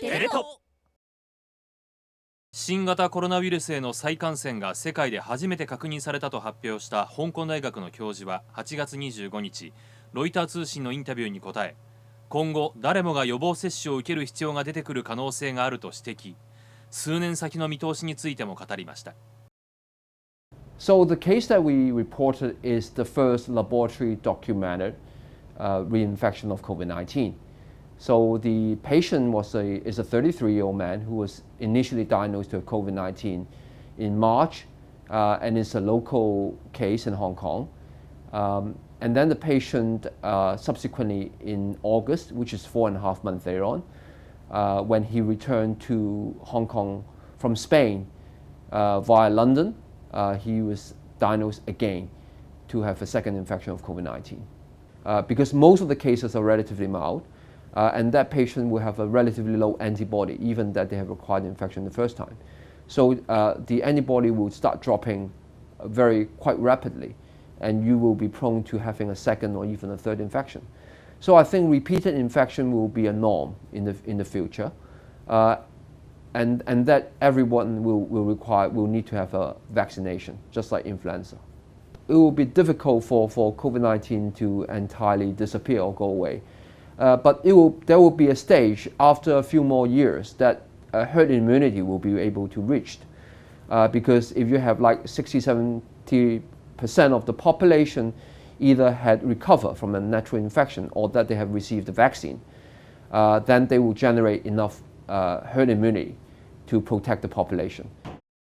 テレ東。新型コロナウイルスへの再感染が世界で初めて確認されたと発表した香港大学の教授は8月25日、ロイター通信のインタビューに答え、今後誰もが予防接種を受ける必要が出てくる可能性があると指摘、数年先の見通しについても語りました。So the case that we reported is the first laboratory documented reinfection of COVID-19. So the patient is a 33-year-old man who was initially diagnosed with COVID-19 in March, and it's a local case in Hong Kong. And then the patient subsequently in August, which is 4.5 months later on, when he returned to Hong Kong from Spain via London, he was diagnosed again to have a second infection of COVID-19. Because most of the cases are relatively mild, and that patient will have a relatively low antibody, even that they have acquired infection the first time. So the antibody will start dropping quite rapidly, and you will be prone to having a second or even a third infection. So I think repeated infection will be a norm in the future, and that everyone will need to have a vaccination, just like influenza. It will be difficult for COVID-19 to entirely disappear or go away. But there will be a stage after a few more years that herd immunity will be able to reach. Because if you have like 60-70% of the population either had recovered from a natural infection or that they have received the vaccine, then they will generate enough herd immunity to protect the population.